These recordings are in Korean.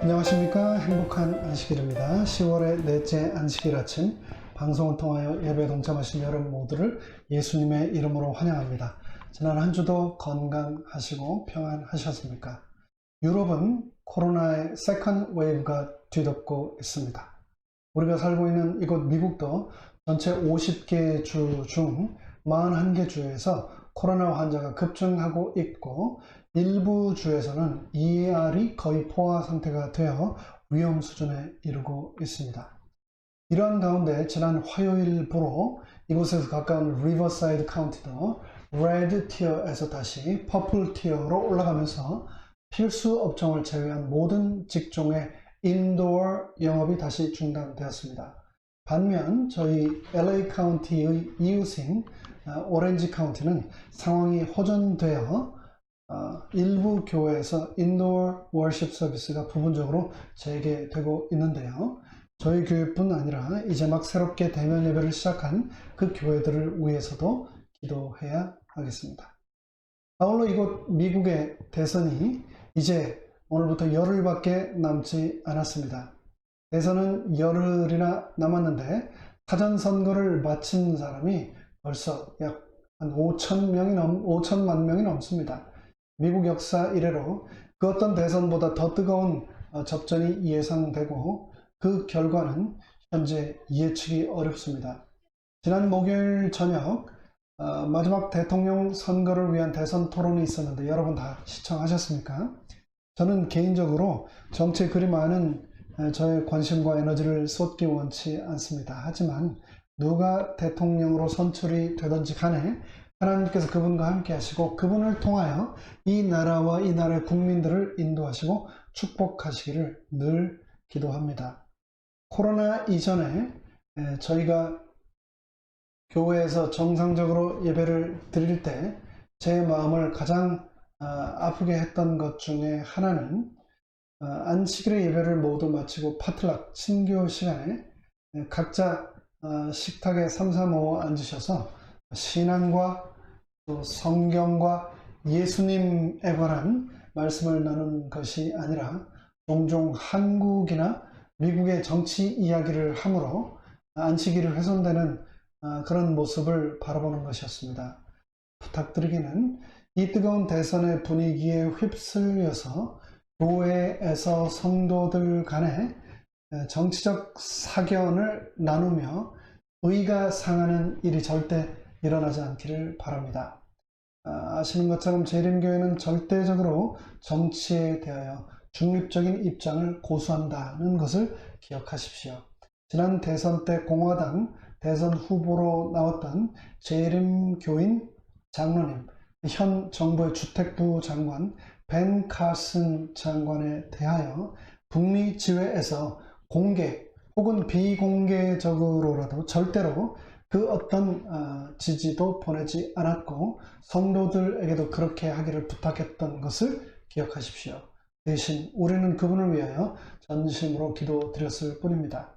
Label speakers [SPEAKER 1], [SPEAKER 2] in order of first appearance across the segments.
[SPEAKER 1] 안녕하십니까. 행복한 안식일입니다. 10월의 넷째 안식일 아침 방송을 통하여 예배에 동참하신 여러분 모두를 예수님의 이름으로 환영합니다. 지난 한 주도 건강하시고 평안하셨습니까? 유럽은 코로나의 세컨드 웨이브가 뒤덮고 있습니다. 우리가 살고 있는 이곳 미국도 전체 50개 주 중 41개 주에서 코로나 환자가 급증하고 있고 일부 주에서는 ER이 거의 포화 상태가 되어 위험 수준에 이르고 있습니다. 이러한 가운데 지난 화요일부로 이곳에서 가까운 리버사이드 카운티도 레드 티어에서 다시 퍼플 티어로 올라가면서 필수 업종을 제외한 모든 직종의 인도어 영업이 다시 중단되었습니다. 반면 저희 LA 카운티의 이웃인 오렌지 카운티는 상황이 호전되어 일부 교회에서 인도어 워십 서비스가 부분적으로 재개되고 있는데요. 저희 교회뿐 아니라 이제 막 새롭게 대면 예배를 시작한 그 교회들을 위해서도 기도해야 하겠습니다. 아울러 이곳 미국의 대선이 이제 오늘부터 열흘밖에 남지 않았습니다. 대선은 열흘이나 남았는데 사전선거를 마친 사람이 벌써 약 한 5천만 명이 넘습니다. 미국 역사 이래로 그 어떤 대선보다 더 뜨거운 접전이 예상되고 그 결과는 현재 예측이 어렵습니다. 지난 목요일 저녁 마지막 대통령 선거를 위한 대선 토론이 있었는데 여러분 다 시청하셨습니까? 저는 개인적으로 정치에 그리 많은 저의 관심과 에너지를 쏟기 원치 않습니다. 하지만 누가 대통령으로 선출이 되든지 간에 하나님께서 그분과 함께 하시고 그분을 통하여 이 나라와 이 나라의 국민들을 인도하시고 축복하시기를 늘 기도합니다. 코로나 이전에 저희가 교회에서 정상적으로 예배를 드릴 때 제 마음을 가장 아프게 했던 것 중에 하나는 안식일의 예배를 모두 마치고 파틀락 친교 시간에 각자 식탁에 삼삼오오 앉으셔서 신앙과 또 성경과 예수님에 관한 말씀을 나눈 것이 아니라 종종 한국이나 미국의 정치 이야기를 함으로 안식일이 훼손되는 그런 모습을 바라보는 것이었습니다. 부탁드리기는 이 뜨거운 대선의 분위기에 휩쓸려서 교회에서 성도들 간에 정치적 사견을 나누며 의가 상하는 일이 절대 일어나지 않기를 바랍니다. 아시는 것처럼 재림교회는 절대적으로 정치에 대하여 중립적인 입장을 고수한다는 것을 기억하십시오. 지난 대선 때 공화당 대선 후보로 나왔던 재림교인 장로님, 현 정부의 주택부 장관 벤 카슨 장관에 대하여 북미 지회에서 공개 혹은 비공개적으로라도 절대로 그 어떤 지지도 보내지 않았고 성도들에게도 그렇게 하기를 부탁했던 것을 기억하십시오. 대신 우리는 그분을 위하여 전심으로 기도드렸을 뿐입니다.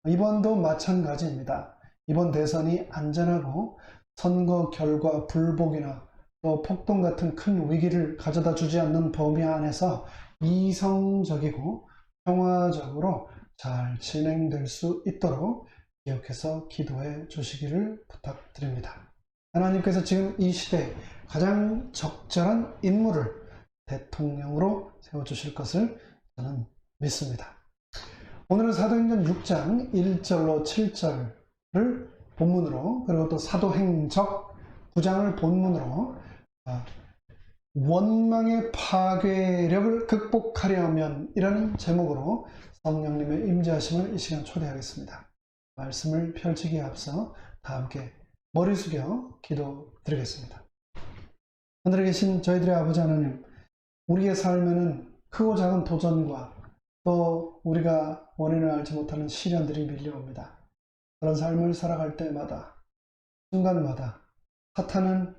[SPEAKER 1] 이번도 마찬가지입니다. 이번 대선이 안전하고 선거 결과 불복이나 또 폭동 같은 큰 위기를 가져다 주지 않는 범위 안에서 이성적이고 평화적으로 잘 진행될 수 있도록 기억해서 기도해 주시기를 부탁드립니다. 하나님께서 지금 이 시대에 가장 적절한 인물을 대통령으로 세워주실 것을 저는 믿습니다. 오늘은 사도행전 6장 1절로 7절을 본문으로 그리고 또 사도행적 9장을 본문으로 원망의 파괴력을 극복하려면 이라는 제목으로 성령님의 임재하심을 이 시간 초대하겠습니다. 말씀을 펼치기에 앞서 다 함께 머리 숙여 기도드리겠습니다. 하늘에 계신 저희들의 아버지 하나님, 우리의 삶에는 크고 작은 도전과 또 우리가 원인을 알지 못하는 시련들이 밀려옵니다. 그런 삶을 살아갈 때마다 순간마다 사탄은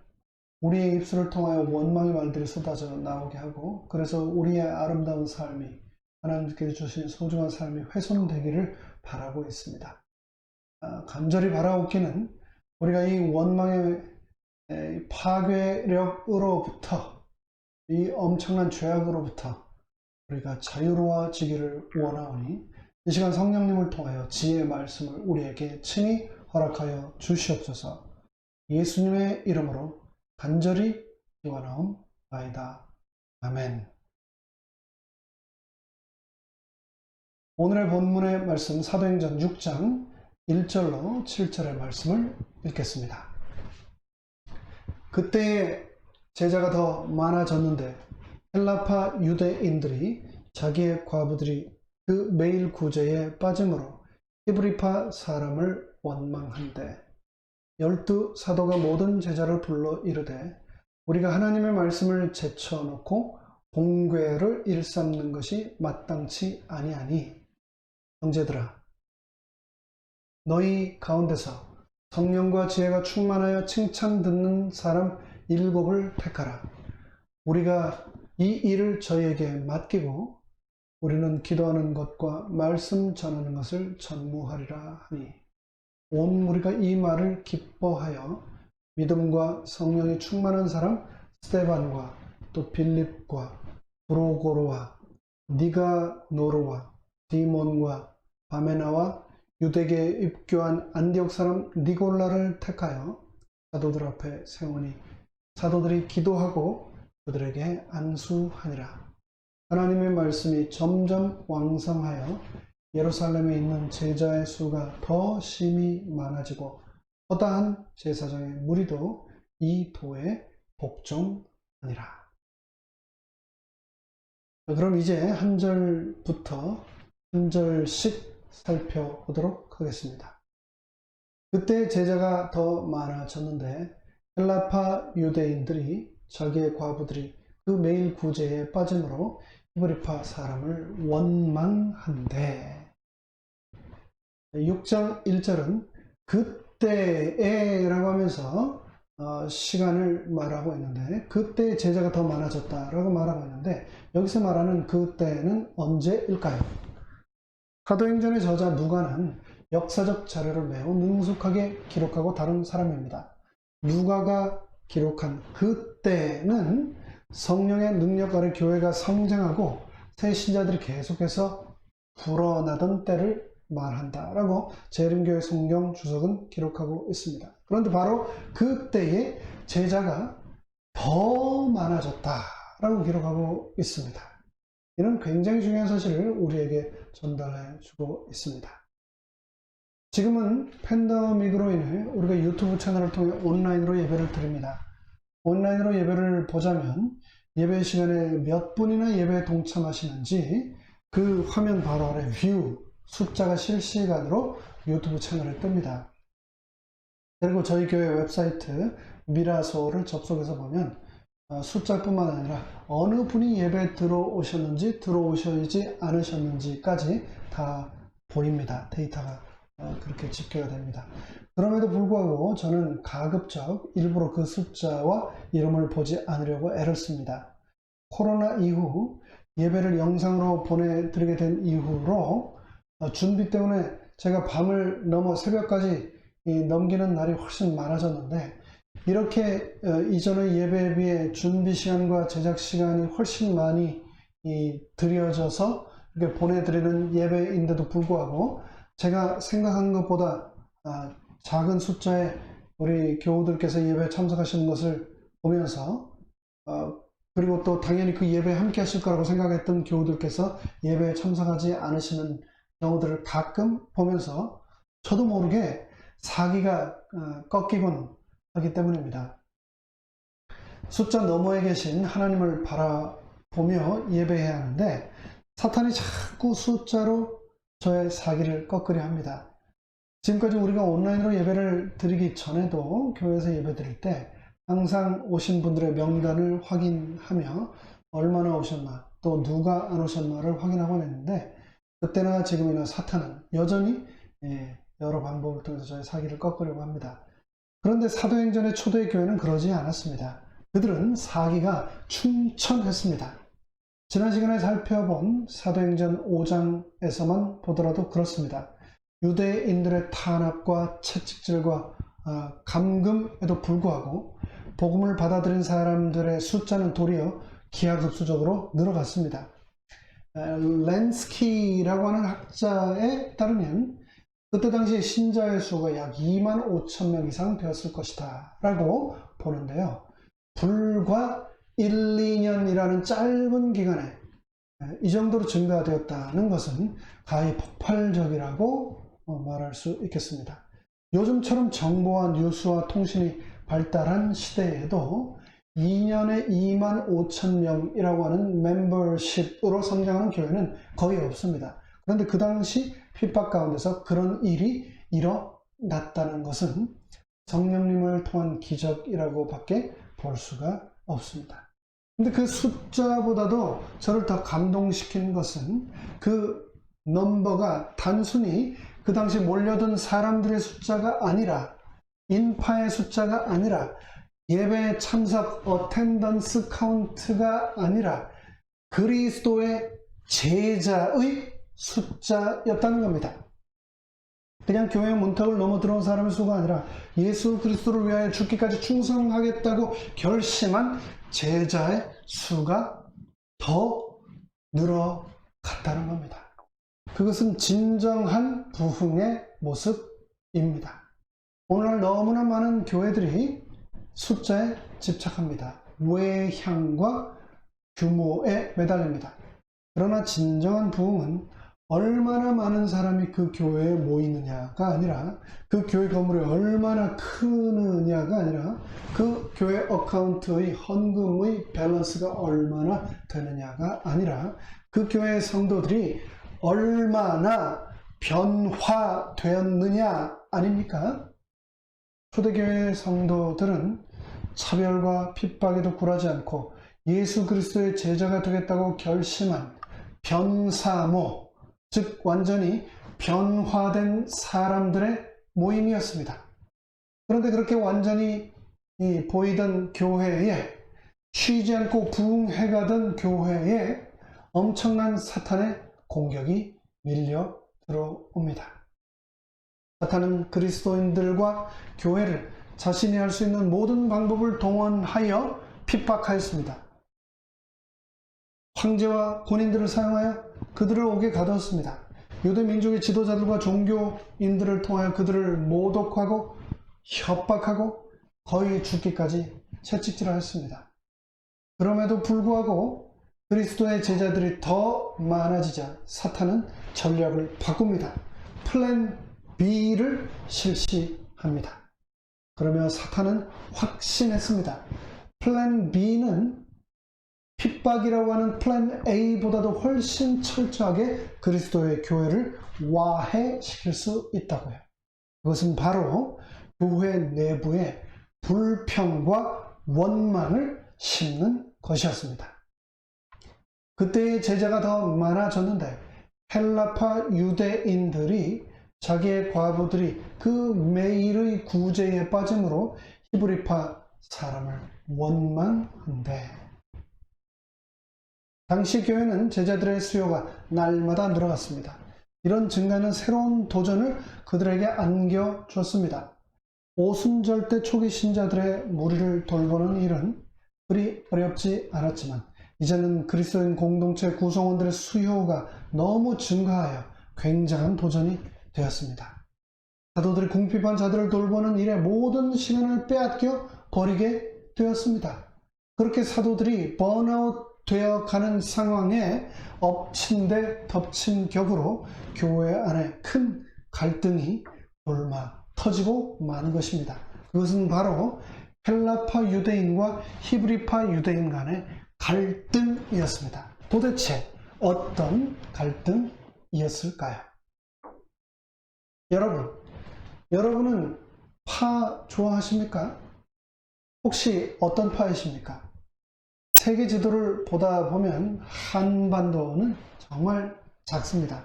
[SPEAKER 1] 우리의 입술을 통하여 원망의 말들이 쏟아져 나오게 하고 그래서 우리의 아름다운 삶이 하나님께서 주신 소중한 삶이 훼손되기를 바라고 있습니다. 간절히 바라옵기는 우리가 이 원망의 파괴력으로부터 이 엄청난 죄악으로부터 우리가 자유로워지기를 원하오니 이 시간 성령님을 통하여 지혜의 말씀을 우리에게 친히 허락하여 주시옵소서. 예수님의 이름으로 간절히 기원하옵나이다. 아멘. 오늘의 본문의 말씀 사도행전 6장 1절로 7절의 말씀을 읽겠습니다. 그때에 제자가 더 많아졌는데 헬라파 유대인들이 자기의 과부들이 그 매일 구제에 빠짐으로 히브리파 사람을 원망한대 12 사도가 모든 제자를 불러 이르되 우리가 하나님의 말씀을 제쳐놓고 공궤를 일삼는 것이 마땅치 아니하니 형제들아 너희 가운데서 성령과 지혜가 충만하여 칭찬 듣는 사람 7을 택하라. 우리가 이 일을 저희에게 맡기고 우리는 기도하는 것과 말씀 전하는 것을 전무하리라 하니 온 무리가 이 말을 기뻐하여 믿음과 성령이 충만한 사람 스데반과 또 빌립과 브로고로와 니가노르와 디몬과 바메나와 유대계에 입교한 안디옥 사람 니골라를 택하여 사도들 앞에 세우니 사도들이 기도하고 그들에게 안수하니라. 하나님의 말씀이 점점 왕성하여 예루살렘에 있는 제자의 수가 더 심히 많아지고 허다한 제사장의 무리도 이 도에 복종하니라. 그럼 이제 한 절부터 한 절씩 살펴보도록 하겠습니다. 그때 제자가 더 많아졌는데 헬라파 유대인들이 자기의 과부들이 그 매일 구제에 빠짐으로 히브리파 사람을 원망한대. 6장 1절은 그때에 라고 하면서 시간을 말하고 있는데 그때 제자가 더 많아졌다라고 말하고 있는데 여기서 말하는 그때는 언제일까요? 사도행전의 저자 누가는 역사적 자료를 매우 능숙하게 기록하고 다룬 사람입니다. 누가가 기록한 그때는 성령의 능력 아래 교회가 성장하고 새 신자들이 계속해서 불어나던 때를 말한다라고 재림교회 성경 주석은 기록하고 있습니다. 그런데 바로 그때에 제자가 더 많아졌다라고 기록하고 있습니다. 이는 굉장히 중요한 사실을 우리에게 전달해 주고 있습니다. 지금은 팬데믹으로 인해 우리가 유튜브 채널을 통해 온라인으로 예배를 드립니다. 온라인으로 예배를 보자면 예배 시간에 몇 분이나 예배에 동참하시는지 그 화면 바로 아래 뷰 숫자가 실시간으로 유튜브 채널에 뜹니다. 그리고 저희 교회 웹사이트 미라소를 접속해서 보면 숫자뿐만 아니라 어느 분이 예배에 들어오셨는지 들어오시지 않으셨는지까지 다 보입니다. 데이터가 그렇게 집계가 됩니다. 그럼에도 불구하고 저는 가급적 일부러 그 숫자와 이름을 보지 않으려고 애를 씁니다. 코로나 이후 예배를 영상으로 보내드리게 된 이후로 준비 때문에 제가 밤을 넘어 새벽까지 넘기는 날이 훨씬 많아졌는데 이렇게 이전의 예배에 비해 준비 시간과 제작 시간이 훨씬 많이 들여져서 이렇게 보내드리는 예배인데도 불구하고 제가 생각한 것보다 작은 숫자의 우리 교우들께서 예배에 참석하시는 것을 보면서 그리고 또 당연히 그 예배에 함께 하실 거라고 생각했던 교우들께서 예배에 참석하지 않으시는 경우들을 가끔 보면서 저도 모르게 사기가 꺾이곤 하기 때문입니다. 숫자 너머에 계신 하나님을 바라보며 예배해야 하는데 사탄이 자꾸 숫자로 저의 사기를 꺾으려 합니다. 지금까지 우리가 온라인으로 예배를 드리기 전에도 교회에서 예배 드릴 때 항상 오신 분들의 명단을 확인하며 얼마나 오셨나 또 누가 안 오셨나를 확인하곤 했는데 그때나 지금이나 사탄은 여전히 여러 방법을 통해서 저의 사기를 꺾으려고 합니다. 그런데 사도행전의 초대 교회는 그러지 않았습니다. 그들은 사기가 충천했습니다. 지난 시간에 살펴본 사도행전 5장에서만 보더라도 그렇습니다. 유대인들의 탄압과 채찍질과 감금에도 불구하고 복음을 받아들인 사람들의 숫자는 도리어 기하급수적으로 늘어갔습니다. 렌스키라고 하는 학자에 따르면 그때 당시 신자의 수가 약 2만 5천 명 이상 되었을 것이다 라고 보는데요. 불과 1, 2년이라는 짧은 기간에 이 정도로 증가되었다는 것은 가히 폭발적이라고 말할 수 있겠습니다. 요즘처럼 정보와 뉴스와 통신이 발달한 시대에도 2년에 2만 5천 명이라고 하는 멤버십으로 성장하는 교회는 거의 없습니다. 그런데 그 당시 핍박 가운데서 그런 일이 일어났다는 것은 성령님을 통한 기적이라고 밖에 볼 수가 없습니다. 근데 그 숫자보다도 저를 더 감동시킨 것은 그 넘버가 단순히 그 당시 몰려든 사람들의 숫자가 아니라, 인파의 숫자가 아니라, 예배 참석 어텐던스 카운트가 아니라 그리스도의 제자의 숫자였다는 겁니다. 그냥 교회 문턱을 넘어 들어온 사람의 수가 아니라 예수 그리스도를 위하여 죽기까지 충성하겠다고 결심한 제자의 수가 더 늘어갔다는 겁니다. 그것은 진정한 부흥의 모습입니다. 오늘날 너무나 많은 교회들이 숫자에 집착합니다. 외향과 규모에 매달립니다. 그러나 진정한 부흥은 얼마나 많은 사람이 그 교회에 모이느냐가 아니라, 그 교회 건물이 얼마나 크느냐가 아니라, 그 교회 어카운트의 헌금의 밸런스가 얼마나 되느냐가 아니라, 그 교회 성도들이 얼마나 변화되었느냐 아닙니까? 초대교회 성도들은 차별과 핍박에도 굴하지 않고 예수 그리스도의 제자가 되겠다고 결심한 변사모, 즉 완전히 변화된 사람들의 모임이었습니다. 그런데 그렇게 완전히 보이던 교회에, 쉬지 않고 부흥해가던 교회에 엄청난 사탄의 공격이 밀려 들어옵니다. 사탄은 그리스도인들과 교회를 자신이 할 수 있는 모든 방법을 동원하여 핍박하였습니다. 황제와 군인들을 사용하여 그들을 옥에 가두었습니다. 유대 민족의 지도자들과 종교인들을 통하여 그들을 모독하고 협박하고 거의 죽기까지 채찍질하였습니다. 그럼에도 불구하고 그리스도의 제자들이 더 많아지자 사탄은 전략을 바꿉니다. 플랜 B를 실시합니다. 그러며 사탄은 확신했습니다. 플랜 B는 핍박이라고 하는 플랜 A보다도 훨씬 철저하게 그리스도의 교회를 와해시킬 수 있다고요. 그것은 바로 교회 내부에 불평과 원망을 심는 것이었습니다. 그때의 제자가 더 많아졌는데 헬라파 유대인들이 자기의 과부들이 그 매일의 구제에 빠짐으로 히브리파 사람을 원망한대. 당시 교회는 제자들의 수요가 날마다 늘어갔습니다. 이런 증가는 새로운 도전을 그들에게 안겨줬습니다. 오순절대 초기 신자들의 무리를 돌보는 일은 그리 어렵지 않았지만 이제는 그리스도인 공동체 구성원들의 수요가 너무 증가하여 굉장한 도전이 되었습니다. 사도들이 궁핍한 자들을 돌보는 일에 모든 시간을 빼앗겨 버리게 되었습니다. 그렇게 사도들이 번아웃 되어 가는 상황에 엎친 데 덮친 격으로 교회 안에 큰 갈등이 불마 터지고 마는 것입니다. 그것은 바로 헬라파 유대인과 히브리파 유대인 간의 갈등이었습니다. 도대체 어떤 갈등이었을까요? 여러분은 파 좋아하십니까? 혹시 어떤 파이십니까? 세계 지도를 보다 보면 한반도는 정말 작습니다.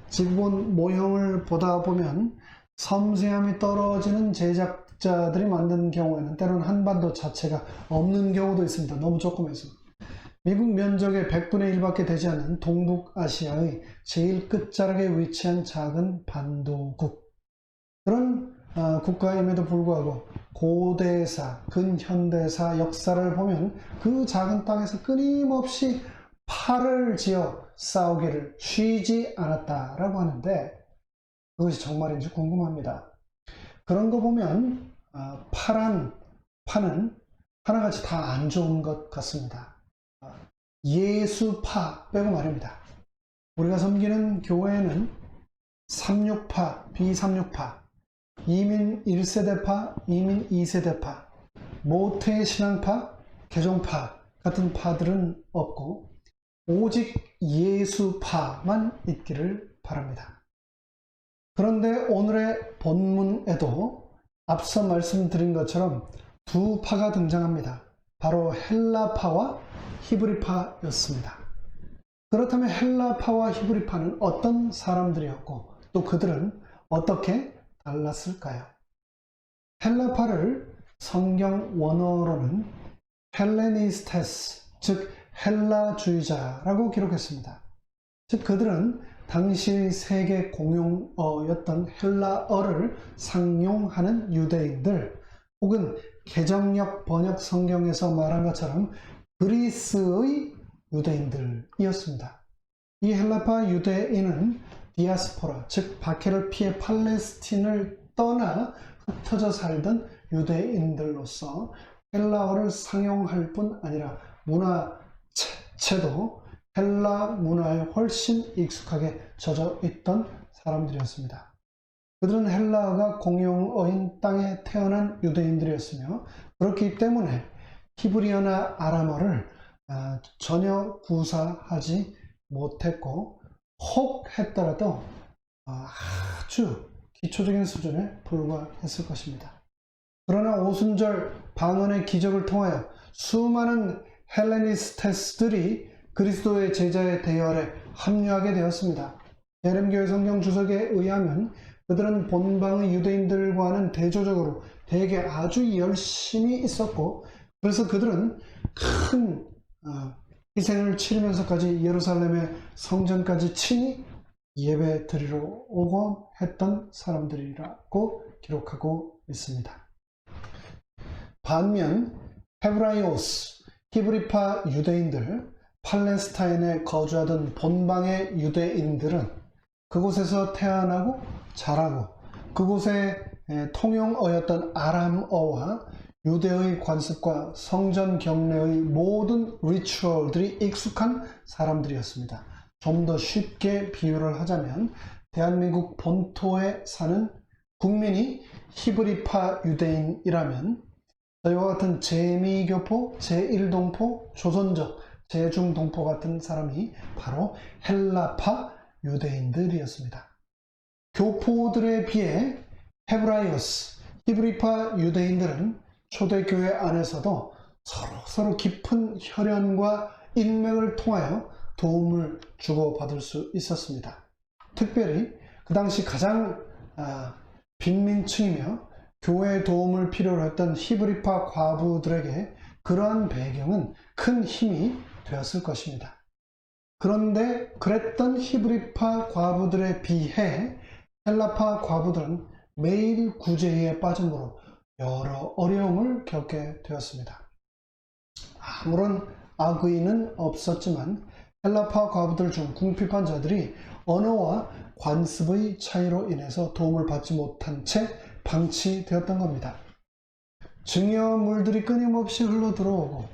[SPEAKER 1] 지구본 모형을 보다 보면 섬세함이 떨어지는 제작자들이 만든 경우에는 때로는 한반도 자체가 없는 경우도 있습니다. 너무 조그매서. 미국 면적의 100분의 1밖에 되지 않는 동북아시아의 제일 끝자락에 위치한 작은 반도국. 그런 국가임에도 불구하고 고대사, 근현대사 역사를 보면 그 작은 땅에서 끊임없이 팔을 지어 싸우기를 쉬지 않았다라고 하는데 그것이 정말인지 궁금합니다. 그런 거 보면 파는 하나같이 다 안 좋은 것 같습니다. 예수파 빼고 말입니다. 우리가 섬기는 교회는 36파, 비삼육파, 이민 1세대파, 이민 2세대파, 모태신앙파, 개종파 같은 파들은 없고 오직 예수파만 있기를 바랍니다. 그런데 오늘의 본문에도 앞서 말씀드린 것처럼 두 파가 등장합니다. 바로 헬라파와 히브리파였습니다. 그렇다면 헬라파와 히브리파는 어떤 사람들이었고 또 그들은 어떻게 달랐을까요? 헬라파를 성경 원어로는 헬레니스테스, 즉 헬라주의자라고 기록했습니다. 즉 그들은 당시 세계 공용어였던 헬라어를 상용하는 유대인들 혹은 개정역 번역 성경에서 말한 것처럼 그리스의 유대인들이었습니다. 이 헬라파 유대인은 디아스포라, 즉 박해를 피해 팔레스틴을 떠나 흩어져 살던 유대인들로서 헬라어를 상용할 뿐 아니라 문화 자체도 헬라 문화에 훨씬 익숙하게 젖어 있던 사람들이었습니다. 그들은 헬라어가 공용어인 땅에 태어난 유대인들이었으며 그렇기 때문에 히브리어나 아람어를 전혀 구사하지 못했고 혹 했더라도 아주 기초적인 수준에 불과했을 것입니다. 그러나 오순절 방언의 기적을 통하여 수많은 헬레니스테스들이 그리스도의 제자의 대열에 합류하게 되었습니다. 예렘교회 성경 주석에 의하면 그들은 본방의 유대인들과는 대조적으로 대개 아주 열심히 있었고 그래서 그들은 큰 희생을 치르면서까지 예루살렘의 성전까지 친히 예배 드리러 오곤 했던 사람들이라고 기록하고 있습니다. 반면 헤브라이오스, 히브리파 유대인들, 팔레스타인에 거주하던 본방의 유대인들은 그곳에서 태어나고 자라고 그곳의 통용어였던 아람어와 유대의 관습과 성전 경례의 모든 리추얼들이 익숙한 사람들이었습니다. 좀 더 쉽게 비유를 하자면 대한민국 본토에 사는 국민이 히브리파 유대인이라면 저희와 같은 제2교포, 제1동포, 조선족, 제중동포 같은 사람이 바로 헬라파 유대인들이었습니다. 교포들에 비해 헤브라이오스, 히브리파 유대인들은 초대교회 안에서도 서로 깊은 혈연과 인맥을 통하여 도움을 주고받을 수 있었습니다. 특별히 그 당시 가장 빈민층이며 교회의 도움을 필요로 했던 히브리파 과부들에게 그러한 배경은 큰 힘이 되었을 것입니다. 그런데 그랬던 히브리파 과부들에 비해 헬라파 과부들은 매일 구제에 빠짐으로 여러 어려움을 겪게 되었습니다. 아무런 악의는 없었지만 헬라파 과부들 중 궁핍한 자들이 언어와 관습의 차이로 인해서 도움을 받지 못한 채 방치되었던 겁니다. 증여물들이 끊임없이 흘러 들어오고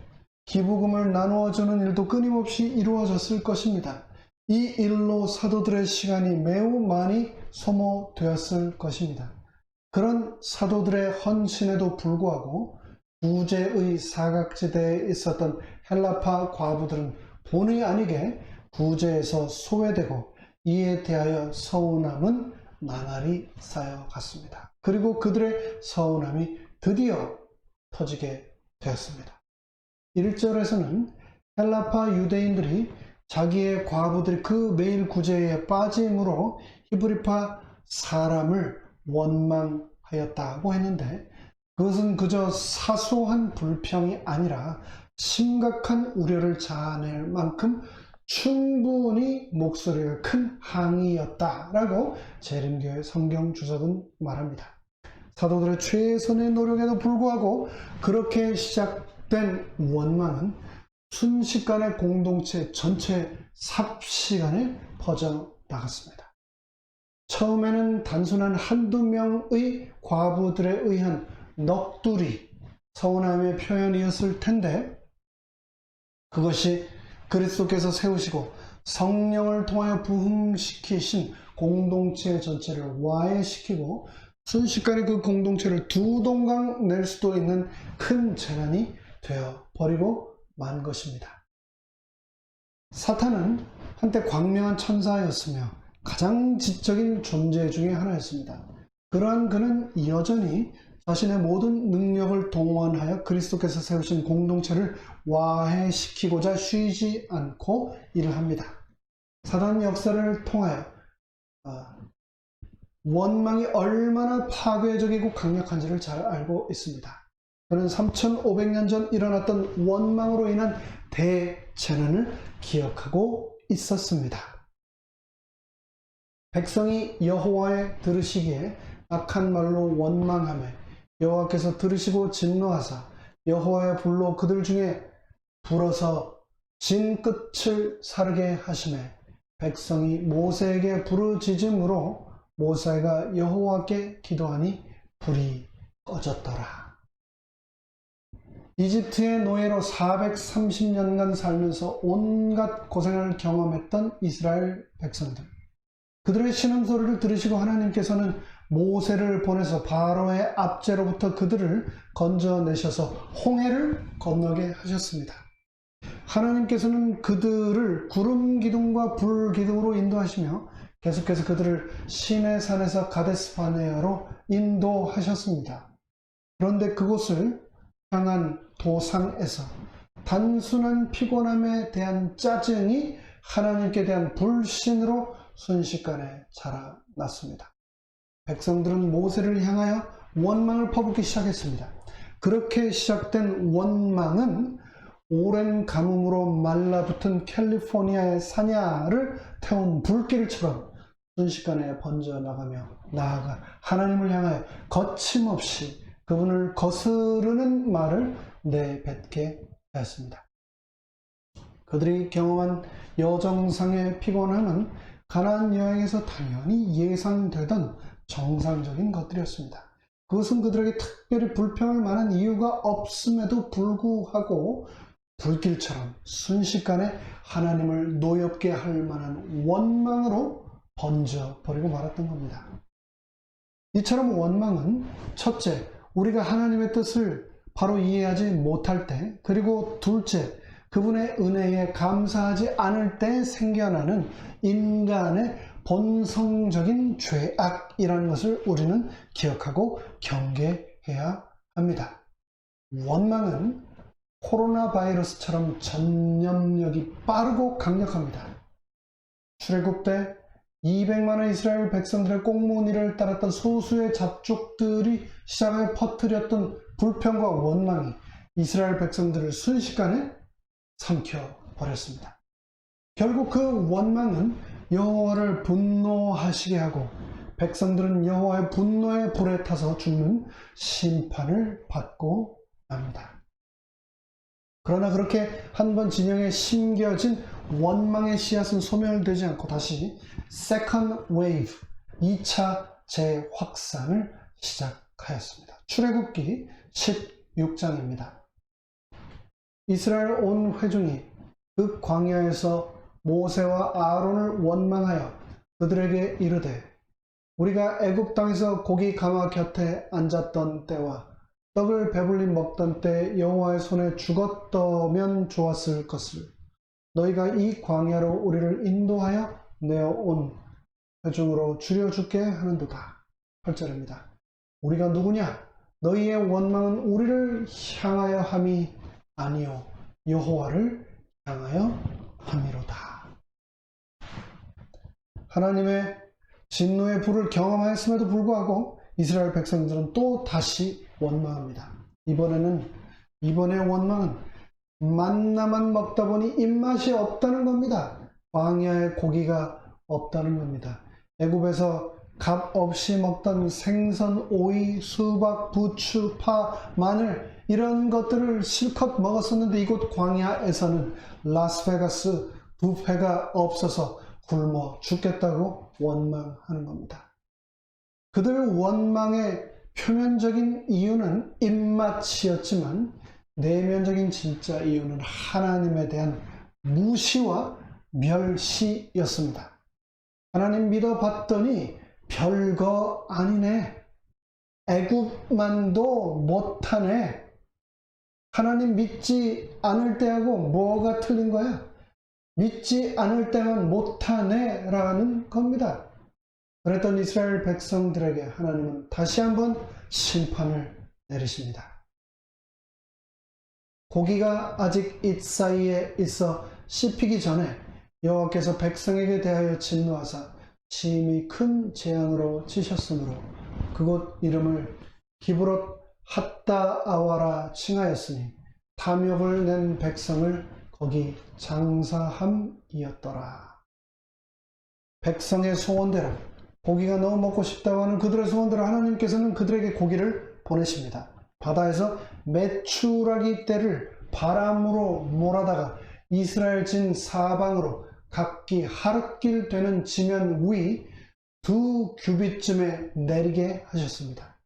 [SPEAKER 1] 기부금을 나누어주는 일도 끊임없이 이루어졌을 것입니다. 이 일로 사도들의 시간이 매우 많이 소모되었을 것입니다. 그런 사도들의 헌신에도 불구하고 구제의 사각지대에 있었던 헬라파 과부들은 본의 아니게 구제에서 소외되고 이에 대하여 서운함은 나날이 쌓여갔습니다. 그리고 그들의 서운함이 드디어 터지게 되었습니다. 1절에서는 헬라파 유대인들이 자기의 과부들이 그 매일 구제에 빠짐으로 히브리파 사람을 원망하였다고 했는데 그것은 그저 사소한 불평이 아니라 심각한 우려를 자아낼 만큼 충분히 목소리가 큰 항의였다라고 재림교회 성경 주석은 말합니다. 사도들의 최선의 노력에도 불구하고 그렇게 시작된 원망은 순식간에 공동체 전체 삽시간에 퍼져나갔습니다. 처음에는 단순한 한두 명의 과부들에 의한 넋두리, 서운함의 표현이었을 텐데 그것이 그리스도께서 세우시고 성령을 통하여 부흥시키신 공동체 전체를 와해시키고 순식간에 그 공동체를 두 동강 낼 수도 있는 큰 재난이 되어 버리고 만 것입니다. 사탄은 한때 광명한 천사였으며 가장 지적인 존재 중에 하나였습니다. 그러한 그는 여전히 자신의 모든 능력을 동원하여 그리스도께서 세우신 공동체를 와해시키고자 쉬지 않고 일을 합니다. 사단 역사를 통하여 원망이 얼마나 파괴적이고 강력한지를 잘 알고 있습니다. 그는 3500년 전 일어났던 원망으로 인한 대재난을 기억하고 있었습니다. 백성이 여호와의 들으시기에 악한 말로 원망하며 여호와께서 들으시고 진노하사 여호와의 불로 그들 중에 불어서 진 끝을 사르게 하시매 백성이 모세에게 부르짖음으로 모세가 여호와께 기도하니 불이 꺼졌더라. 이집트의 노예로 430년간 살면서 온갖 고생을 경험했던 이스라엘 백성들. 그들의 신음소리를 들으시고 하나님께서는 모세를 보내서 바로의 압제로부터 그들을 건져내셔서 홍해를 건너게 하셨습니다. 하나님께서는 그들을 구름 기둥과 불 기둥으로 인도하시며 계속해서 그들을 시내산에서 가데스바네아로 인도하셨습니다. 그런데 그곳을 향한 도상에서 단순한 피곤함에 대한 짜증이 하나님께 대한 불신으로 순식간에 자라났습니다. 백성들은 모세를 향하여 원망을 퍼붓기 시작했습니다. 그렇게 시작된 원망은 오랜 가뭄으로 말라붙은 캘리포니아의 사냐를 태운 불길처럼 순식간에 번져나가며 나아가 하나님을 향하여 거침없이 그분을 거스르는 말을 내뱉게 하였습니다. 그들이 경험한 여정상의 피곤함은 가나안 여행에서 당연히 예상되던 정상적인 것들이었습니다. 그것은 그들에게 특별히 불평할 만한 이유가 없음에도 불구하고 불길처럼 순식간에 하나님을 노엽게 할 만한 원망으로 번져버리고 말았던 겁니다. 이처럼 원망은 첫째, 우리가 하나님의 뜻을 바로 이해하지 못할 때, 그리고 둘째, 그분의 은혜에 감사하지 않을 때 생겨나는 인간의 본성적인 죄악이라는 것을 우리는 기억하고 경계해야 합니다. 원망은 코로나 바이러스처럼 전염력이 빠르고 강력합니다. 출애굽 때 200만의 이스라엘 백성들의 꽁무니를 따랐던 소수의 잡족들이 시작하여 퍼뜨렸던 불평과 원망이 이스라엘 백성들을 순식간에 삼켜버렸습니다. 결국 그 원망은 여호와를 분노하시게 하고 백성들은 여호와의 분노의 불에 타서 죽는 심판을 받고 납니다. 그러나 그렇게 한번 진영에 심겨진 원망의 씨앗은 소멸되지 않고 다시 Second Wave, 2차 재확산을 시작하였습니다. 출애굽기 16장입니다. 이스라엘 온 회중이 그 광야에서 모세와 아론을 원망하여 그들에게 이르되 우리가 애굽 땅에서 고기 가마 곁에 앉았던 때와 떡을 배불리 먹던 때 여호와의 손에 죽었더면 좋았을 것을 너희가 이 광야로 우리를 인도하여 내어온 회중으로 줄여주게 하는도다. 8절입니다. 우리가 누구냐? 너희의 원망은 우리를 향하여 함이 아니요 여호와를 향하여 함이로다. 하나님의 진노의 불을 경험하였음에도 불구하고 이스라엘 백성들은 또 다시 원망합니다. 이번의 원망은 만나만 먹다 보니 입맛이 없다는 겁니다. 광야에 고기가 없다는 겁니다. 애굽에서 값 없이 먹던 생선, 오이, 수박, 부추, 파, 마늘 이런 것들을 실컷 먹었었는데 이곳 광야에서는 라스베가스 뷔페가 없어서 굶어 죽겠다고 원망하는 겁니다. 그들 원망의 표면적인 이유는 입맛이었지만 내면적인 진짜 이유는 하나님에 대한 무시와 멸시였습니다. 하나님 믿어봤더니 별거 아니네. 애굽만도 못하네. 하나님 믿지 않을 때하고 뭐가 틀린 거야? 믿지 않을 때만 못하네 라는 겁니다. 그랬던 이스라엘 백성들에게 하나님은 다시 한번 심판을 내리십니다. 고기가 아직 잇 사이에 있어 씹히기 전에 여호와께서 백성에게 대하여 진노하사 심히 큰 재앙으로 치셨으므로 그곳 이름을 기브롯 핫다아와라 칭하였으니 탐욕을 낸 백성을 거기 장사함이었더라. 백성의 소원대로 고기가 너무 먹고 싶다고 하는 그들의 소원대로 하나님께서는 그들에게 고기를 보내십니다. 바다에서 메추라기 떼를 바람으로 몰아다가 이스라엘 진 사방으로 각기 하룻길 되는 지면 위 2규빗쯤에 내리게 하셨습니다.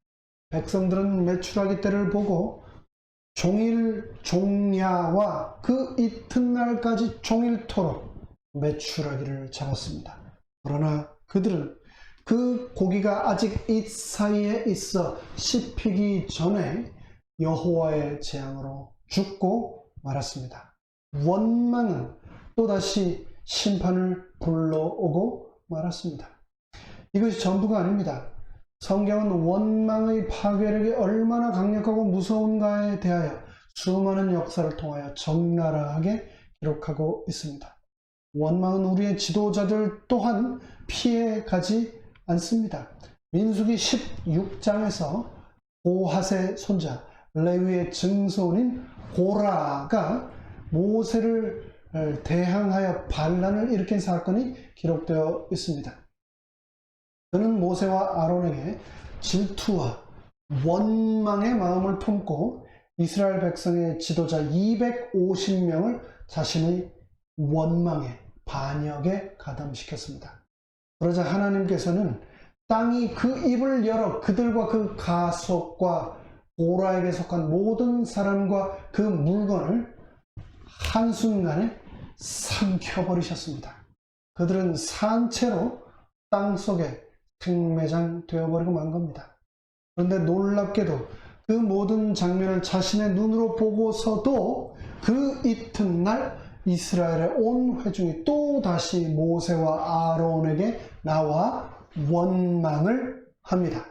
[SPEAKER 1] 백성들은 메추라기 떼를 보고 종일 종야와 그 이튿날까지 종일토록 메추라기를 잡았습니다. 그러나 그들은 그 고기가 아직 잇 사이에 있어 씹히기 전에 여호와의 재앙으로 죽고 말았습니다. 원망은 또다시 심판을 불러오고 말았습니다. 이것이 전부가 아닙니다. 성경은 원망의 파괴력이 얼마나 강력하고 무서운가에 대하여 수많은 역사를 통하여 적나라하게 기록하고 있습니다. 원망은 우리의 지도자들 또한 피해가지 않습니다. 민수기 16장에서 고핫의 손자 레위의 증손인 고라가 모세를 대항하여 반란을 일으킨 사건이 기록되어 있습니다. 그는 모세와 아론에게 질투와 원망의 마음을 품고 이스라엘 백성의 지도자 250명을 자신의 원망에 반역에 가담시켰습니다. 그러자 하나님께서는 땅이 그 입을 열어 그들과 그 가속과 고라에게 속한 모든 사람과 그 물건을 한순간에 삼켜버리셨습니다. 그들은 산채로 땅속에 생매장 되어버리고 만 겁니다. 그런데 놀랍게도 그 모든 장면을 자신의 눈으로 보고서도 그 이튿날 이스라엘의 온 회중이 또다시 모세와 아론에게 나와 원망을 합니다.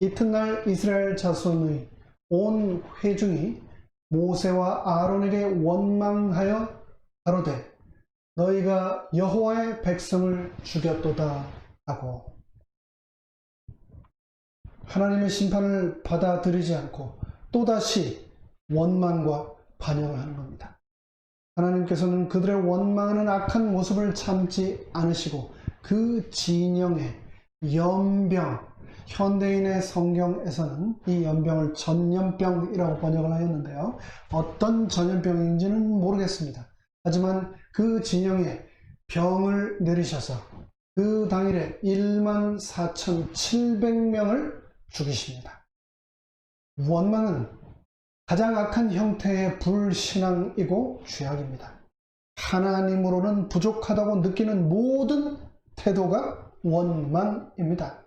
[SPEAKER 1] 이튿날 이스라엘 자손의 온 회중이 모세와 아론에게 원망하여 가로되 너희가 여호와의 백성을 죽였도다 하고 하나님의 심판을 받아들이지 않고 또다시 원망과 반역을 하는 겁니다. 하나님께서는 그들의 원망하는 악한 모습을 참지 않으시고 그 진영의 연병, 현대인의 성경에서는 이 연병을 전염병이라고 번역을 하였는데요. 어떤 전염병인지는 모르겠습니다. 하지만 그 진영에 병을 내리셔서 그 당일에 14,700명을 죽이십니다. 원망은 가장 악한 형태의 불신앙이고 죄악입니다. 하나님으로는 부족하다고 느끼는 모든 태도가 원망입니다.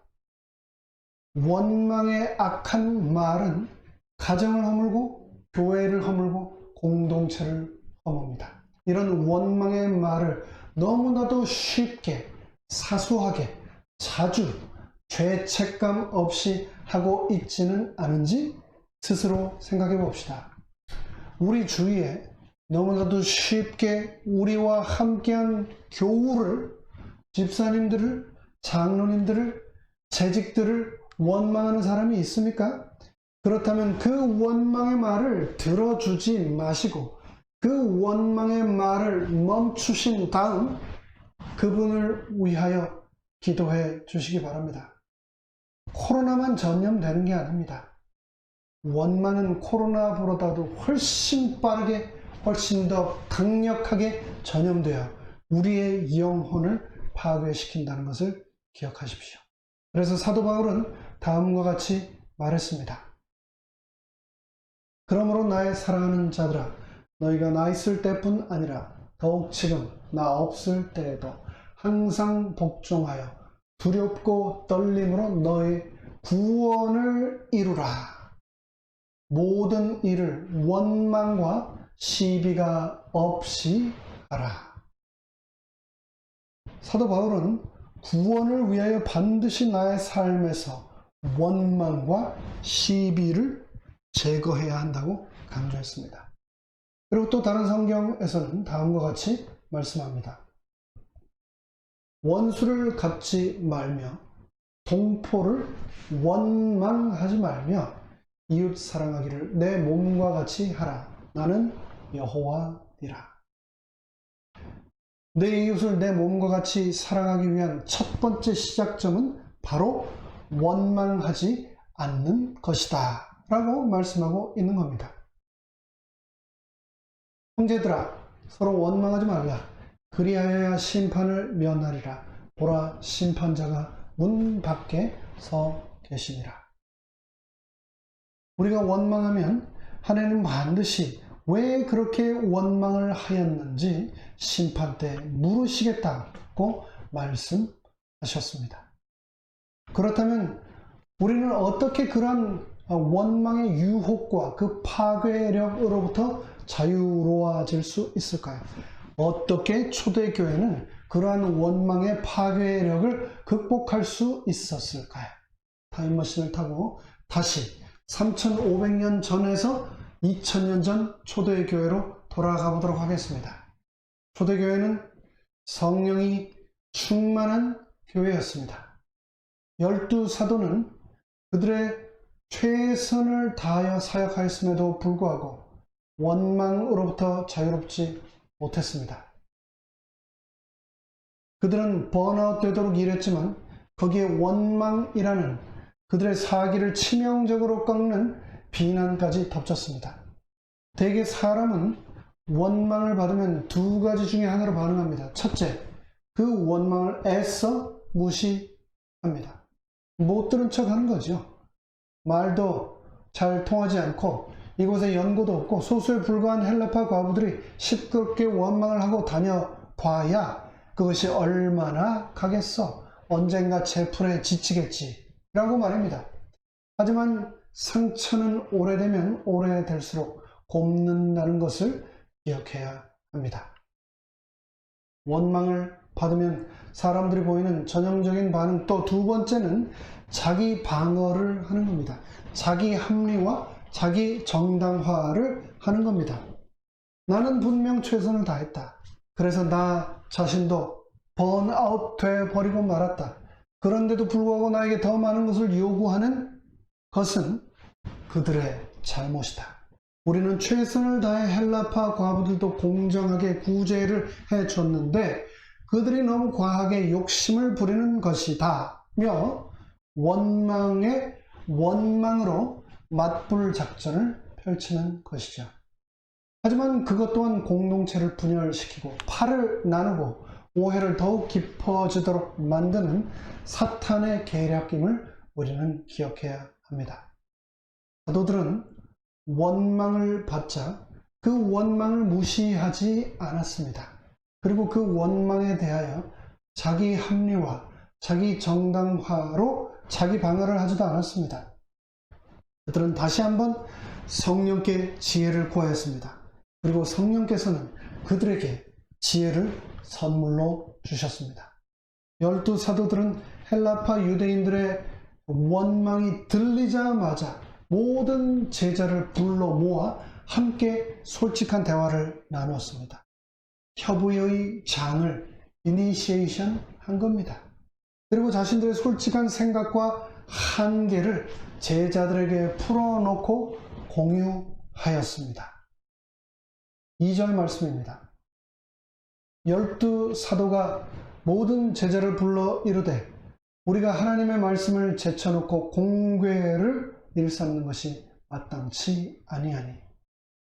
[SPEAKER 1] 원망의 악한 말은 가정을 허물고 교회를 허물고 공동체를 허뭅니다. 이런 원망의 말을 너무나도 쉽게 사소하게 자주 죄책감 없이 하고 있지는 않은지 스스로 생각해 봅시다. 우리 주위에 너무나도 쉽게 우리와 함께한 교우를, 집사님들을, 장로님들을, 재직들을 원망하는 사람이 있습니까? 그렇다면 그 원망의 말을 들어주지 마시고 그 원망의 말을 멈추신 다음 그분을 위하여 기도해 주시기 바랍니다. 코로나만 전염되는 게 아닙니다. 원망은 코로나보다도 훨씬 빠르게, 훨씬 더 강력하게 전염되어 우리의 영혼을 파괴시킨다는 것을 기억하십시오. 그래서 사도 바울은 다음과 같이 말했습니다. 그러므로 나의 사랑하는 자들아, 너희가 나 있을 때뿐 아니라 더욱 지금 나 없을 때에도 항상 복종하여 두렵고 떨림으로 너의 구원을 이루라. 모든 일을 원망과 시비가 없이 하라. 사도 바울은 구원을 위하여 반드시 나의 삶에서 원망과 시비를 제거해야 한다고 강조했습니다. 그리고 또 다른 성경에서는 다음과 같이 말씀합니다. 원수를 갚지 말며 동포를 원망하지 말며 이웃 사랑하기를 내 몸과 같이 하라. 나는 여호와니라. 내 이웃을 내 몸과 같이 사랑하기 위한 첫 번째 시작점은 바로 원망하지 않는 것이다 라고 말씀하고 있는 겁니다. 형제들아, 서로 원망하지 말라. 그리하여야 심판을 면하리라. 보라, 심판자가 문 밖에 서 계시니라. 우리가 원망하면 하나님은 반드시 왜 그렇게 원망을 하였는지 심판 때 물으시겠다고 말씀하셨습니다. 그렇다면 우리는 어떻게 그러한 원망의 유혹과 그 파괴력으로부터 자유로워질 수 있을까요? 어떻게 초대교회는 그러한 원망의 파괴력을 극복할 수 있었을까요? 타임머신을 타고 다시 3500년 전에서 2000년 전 초대교회로 돌아가 보도록 하겠습니다. 초대교회는 성령이 충만한 교회였습니다. 12사도는 그들의 최선을 다하여 사역하였음에도 불구하고 원망으로부터 자유롭지 못했습니다. 그들은 번아웃 되도록 일했지만 거기에 원망이라는 그들의 사기를 치명적으로 꺾는 비난까지 덮쳤습니다. 대개 사람은 원망을 받으면 두 가지 중에 하나로 반응합니다. 첫째, 그 원망을 애써 무시합니다. 못 들은 척 하는 거죠. 말도 잘 통하지 않고 이곳에 연고도 없고 소수에 불과한 헬라파 과부들이 시끄럽게 원망을 하고 다녀봐야 그것이 얼마나 가겠어. 언젠가 제풀에 지치겠지 라고 말합니다. 하지만 상처는 오래되면 오래될수록 곱는다는 것을 기억해야 합니다. 원망을 받으면 사람들이 보이는 전형적인 반응, 또 두 번째는 자기 방어를 하는 겁니다. 자기 합리화, 자기 정당화를 하는 겁니다. 나는 분명 최선을 다했다. 그래서 나 자신도 번아웃 돼버리고 말았다. 그런데도 불구하고 나에게 더 많은 것을 요구하는 것은 그들의 잘못이다. 우리는 최선을 다해 헬라파 과부들도 공정하게 구제를 해줬는데 그들이 너무 과하게 욕심을 부리는 것이다며 원망에 원망으로 맞불 작전을 펼치는 것이죠. 하지만 그것 또한 공동체를 분열시키고 팔을 나누고 오해를 더욱 깊어지도록 만드는 사탄의 계략임을 우리는 기억해야 합니다. 사도들은 원망을 받자 그 원망을 무시하지 않았습니다. 그리고 그 원망에 대하여 자기 합리화, 자기 정당화로 자기 방어를 하지도 않았습니다. 그들은 다시 한번 성령께 지혜를 구하였습니다. 그리고 성령께서는 그들에게 지혜를 선물로 주셨습니다. 12사도들은 헬라파 유대인들의 원망이 들리자마자 모든 제자를 불러 모아 함께 솔직한 대화를 나누었습니다. 협의의 장을 이니시에이션 한 겁니다. 그리고 자신들의 솔직한 생각과 한계를 제자들에게 풀어놓고 공유하였습니다. 2절 말씀입니다. 12사도가 모든 제자를 불러 이르되 우리가 하나님의 말씀을 제쳐놓고 공궤를 일삼는 것이 마땅치 아니하니.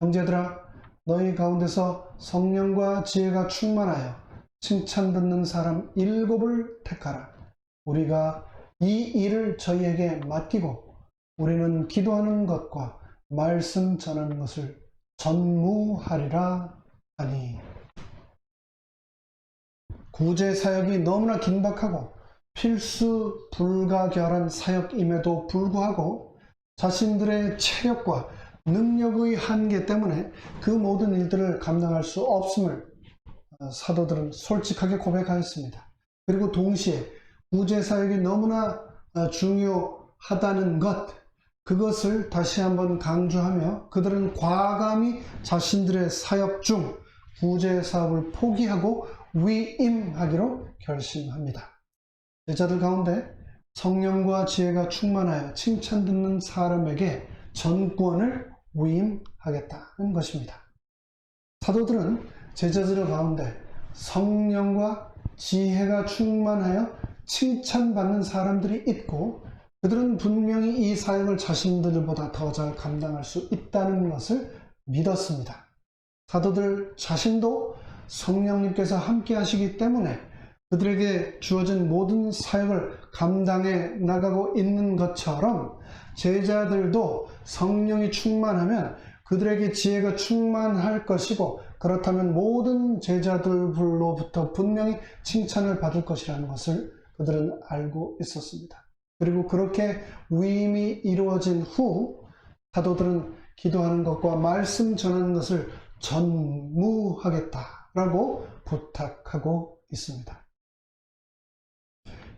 [SPEAKER 1] 형제들아, 너희 가운데서 성령과 지혜가 충만하여 칭찬 듣는 사람 7을 택하라. 우리가 이 일을 저희에게 맡기고 우리는 기도하는 것과 말씀 전하는 것을 전무하리라 하니. 구제 사역이 너무나 긴박하고 필수 불가결한 사역임에도 불구하고 자신들의 체력과 능력의 한계 때문에 그 모든 일들을 감당할 수 없음을 사도들은 솔직하게 고백하였습니다. 그리고 동시에 구제 사역이 너무나 중요하다는 것, 그것을 다시 한번 강조하며 그들은 과감히 자신들의 사역 중 구제 사업을 포기하고 위임하기로 결심합니다. 제자들 가운데 성령과 지혜가 충만하여 칭찬 듣는 사람에게 전권을 위임하겠다는 것입니다. 사도들은 제자들 가운데 성령과 지혜가 충만하여 칭찬받는 사람들이 있고 그들은 분명히 이 사역을 자신들보다 더 잘 감당할 수 있다는 것을 믿었습니다. 사도들 자신도 성령님께서 함께 하시기 때문에 그들에게 주어진 모든 사역을 감당해 나가고 있는 것처럼 제자들도 성령이 충만하면 그들에게 지혜가 충만할 것이고 그렇다면 모든 제자들로부터 분명히 칭찬을 받을 것이라는 것을 그들은 알고 있었습니다. 그리고 그렇게 위임이 이루어진 후 사도들은 기도하는 것과 말씀 전하는 것을 전무하겠다라고 부탁하고 있습니다.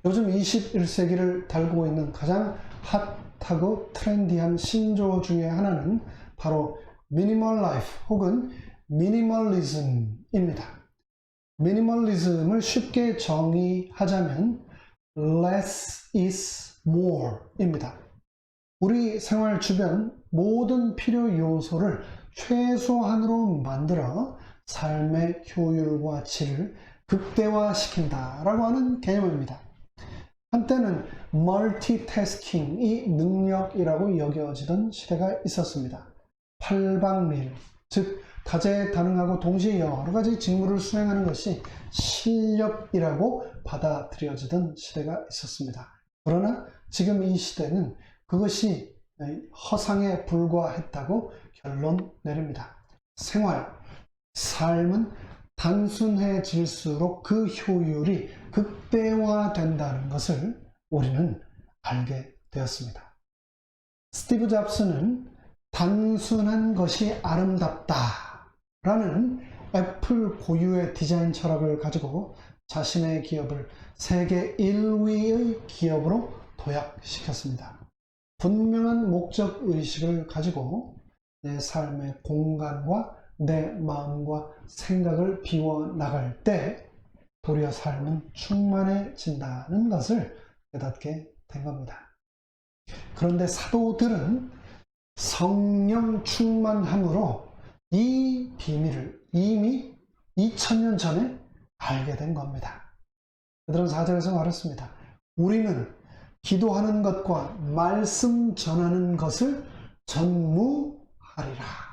[SPEAKER 1] 요즘 21세기를 달구고 있는 가장 핫하고 트렌디한 신조어 중에 하나는 바로 미니멀 라이프 혹은 미니멀리즘입니다. 미니멀리즘을 쉽게 정의하자면 less is more 입니다. 우리 생활 주변 모든 필요 요소를 최소한으로 만들어 삶의 효율과 질을 극대화시킨다라고 하는 개념입니다. 한때는 멀티태스킹이 능력이라고 여겨지던 시대가 있었습니다. 팔방미를, 즉 다재다능하고 동시에 여러 가지 직무를 수행하는 것이 실력이라고 받아들여지던 시대가 있었습니다. 그러나 지금 이 시대는 그것이 허상에 불과했다고 결론 내립니다. 삶은 단순해질수록 그 효율이 극대화된다는 것을 우리는 알게 되었습니다. 스티브 잡스는 단순한 것이 아름답다라는 애플 고유의 디자인 철학을 가지고 자신의 기업을 세계 1위의 기업으로 도약시켰습니다. 분명한 목적의식을 가지고 내 삶의 공간과 내 마음과 생각을 비워나갈 때 도리어 삶은 충만해진다는 것을 깨닫게 된 겁니다. 그런데 사도들은 성령 충만함으로 이 비밀을 이미 2000년 전에 알게 된 겁니다. 그들은 4절에서 말했습니다. 우리는 기도하는 것과 말씀 전하는 것을 전무하리라.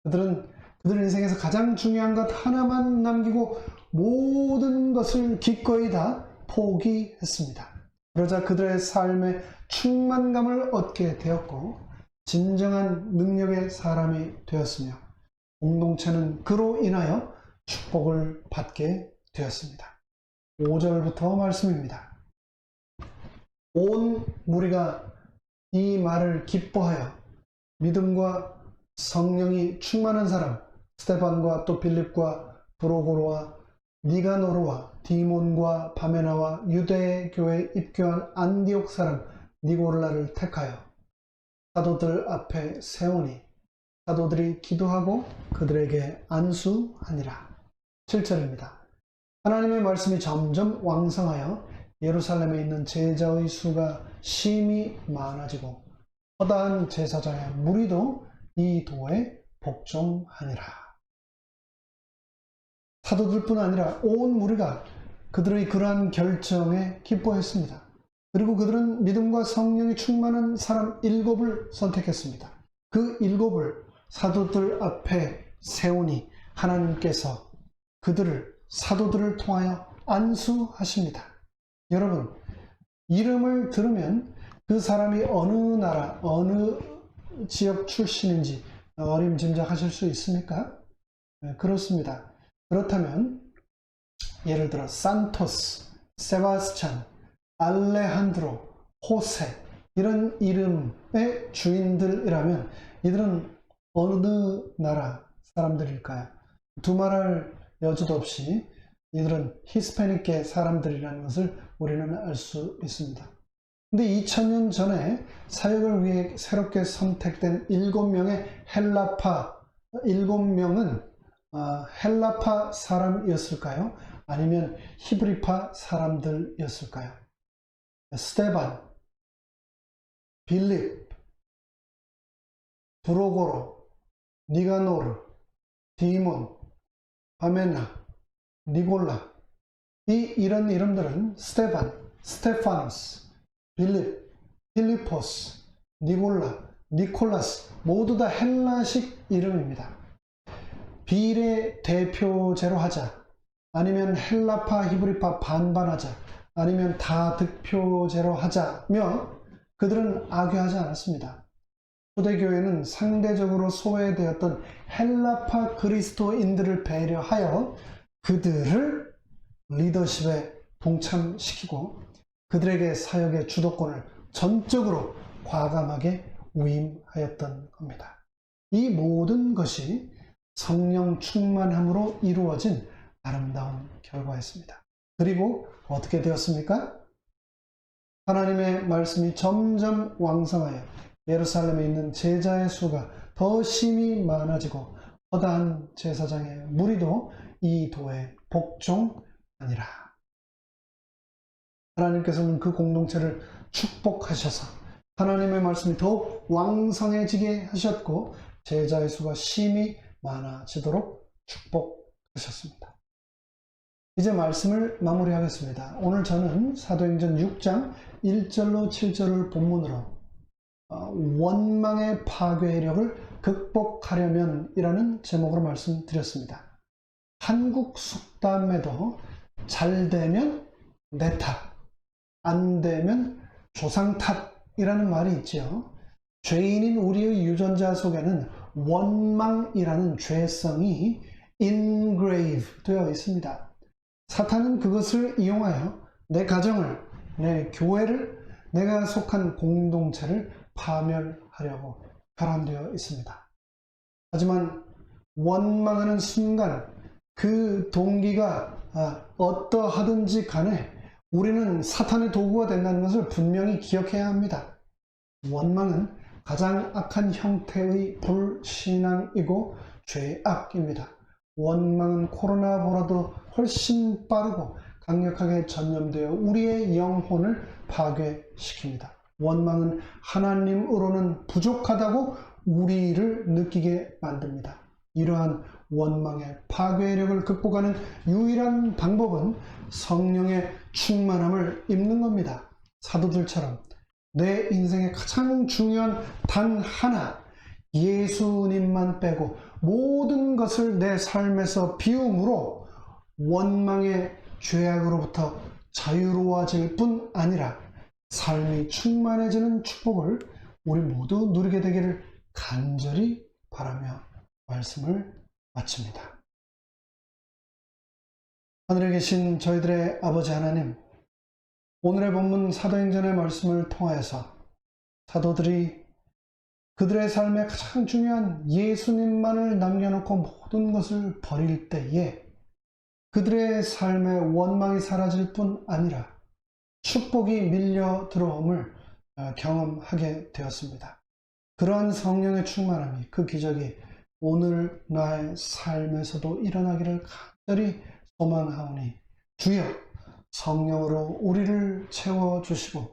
[SPEAKER 1] 그들은 그들 인생에서 가장 중요한 것 하나만 남기고 모든 것을 기꺼이 다 포기했습니다. 그러자 그들의 삶에 충만감을 얻게 되었고 진정한 능력의 사람이 되었으며 공동체는 그로 인하여 축복을 받게 되었습니다. 5절부터 말씀입니다. 온 무리가 이 말을 기뻐하여 믿음과 성령이 충만한 사람 스데반과 또 빌립과 브로고로와 니가노르와 디몬과 바메나와 유대 교회에 입교한 안디옥 사람 니골라를 택하여 사도들 앞에 세우니 사도들이 기도하고 그들에게 안수하니라. 7절입니다. 하나님의 말씀이 점점 왕성하여 예루살렘에 있는 제자의 수가 심히 많아지고 허다한 제사장의 무리도 이 도에 복종하니라. 사도들뿐 아니라 온 무리가 그들의 그러한 결정에 기뻐했습니다. 그리고 그들은 믿음과 성령이 충만한 사람 7을 선택했습니다. 그 7을 사도들 앞에 세우니 하나님께서 그들을 사도들을 통하여 안수하십니다. 여러분, 이름을 들으면 그 사람이 어느 나라, 어느 지역 출신인지 어림짐작하실 수 있습니까? 그렇습니다. 그렇다면 예를 들어 산토스, 세바스찬, 알레한드로, 호세 이런 이름의 주인들이라면 이들은 어느 나라 사람들일까요? 두말할 여지도 없이 이들은 히스패닉계 사람들이라는 것을 우리는 알 수 있습니다. 근데 2000년 전에 사역을 위해 새롭게 선택된 7명의 헬라파, 7명은 헬라파 사람이었을까요? 아니면 히브리파 사람들이었을까요? 스테반, 빌립, 브로고로, 니가노르, 디몬, 바메나, 니골라 이런 이름들은 스테반, 스테파노스, 빌립, 필리포스, 니골라, 니콜라스 모두 다 헬라식 이름입니다. 비례 대표제로 하자, 아니면 헬라파 히브리파 반반하자, 아니면 다 득표제로 하자며 그들은 악유하지 않았습니다. 초대교회는 상대적으로 소외되었던 헬라파 그리스도인들을 배려하여 그들을 리더십에 동참시키고 그들에게 사역의 주도권을 전적으로 과감하게 위임하였던 겁니다. 이 모든 것이 성령 충만함으로 이루어진 아름다운 결과였습니다. 그리고 어떻게 되었습니까? 하나님의 말씀이 점점 왕성하여 예루살렘에 있는 제자의 수가 더 심히 많아지고 허다한 제사장의 무리도 이 도에 복종하니라. 하나님께서는 그 공동체를 축복하셔서 하나님의 말씀이 더욱 왕성해지게 하셨고 제자의 수가 심히 많아지도록 축복하셨습니다. 이제 말씀을 마무리하겠습니다. 오늘 저는 사도행전 6장 1절로 7절을 본문으로 원망의 파괴력을 극복하려면 이라는 제목으로 말씀드렸습니다. 한국 속담에도 잘 되면 내 탓, 안 되면 조상 탓이라는 말이 있죠. 죄인인 우리의 유전자 속에는 원망이라는 죄성이 engrave 되어 있습니다. 사탄은 그것을 이용하여 내 가정을, 내 교회를, 내가 속한 공동체를 파멸하려고 결함되어 있습니다. 하지만 원망하는 순간 그 동기가 어떠하든지 간에 우리는 사탄의 도구가 된다는 것을 분명히 기억해야 합니다. 원망은 가장 악한 형태의 불신앙이고 죄악입니다. 원망은 코로나보다도 훨씬 빠르고 강력하게 전염되어 우리의 영혼을 파괴시킵니다. 원망은 하나님으로는 부족하다고 우리를 느끼게 만듭니다. 이러한 원망의 파괴력을 극복하는 유일한 방법은 성령의 충만함을 입는 겁니다. 사도들처럼 내 인생의 가장 중요한 단 하나, 예수님만 빼고 모든 것을 내 삶에서 비움으로 원망의 죄악으로부터 자유로워질 뿐 아니라 삶이 충만해지는 축복을 우리 모두 누리게 되기를 간절히 바라며 말씀을 마칩니다. 하늘에 계신 저희들의 아버지 하나님, 오늘의 본문 사도행전의 말씀을 통하여서 사도들이 그들의 삶에 가장 중요한 예수님만을 남겨놓고 모든 것을 버릴 때에 그들의 삶의 원망이 사라질 뿐 아니라 축복이 밀려 들어옴을 경험하게 되었습니다. 그러한 성령의 충만함이, 그 기적이 오늘 나의 삶에서도 일어나기를 간절히 소망하오니 주여 성령으로 우리를 채워주시고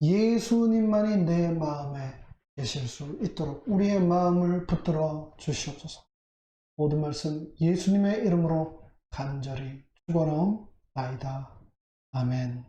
[SPEAKER 1] 예수님만이 내 마음에 계실 수 있도록 우리의 마음을 붙들어 주시옵소서. 모든 말씀 예수님의 이름으로 간절히 축원하옵나이다. 아men.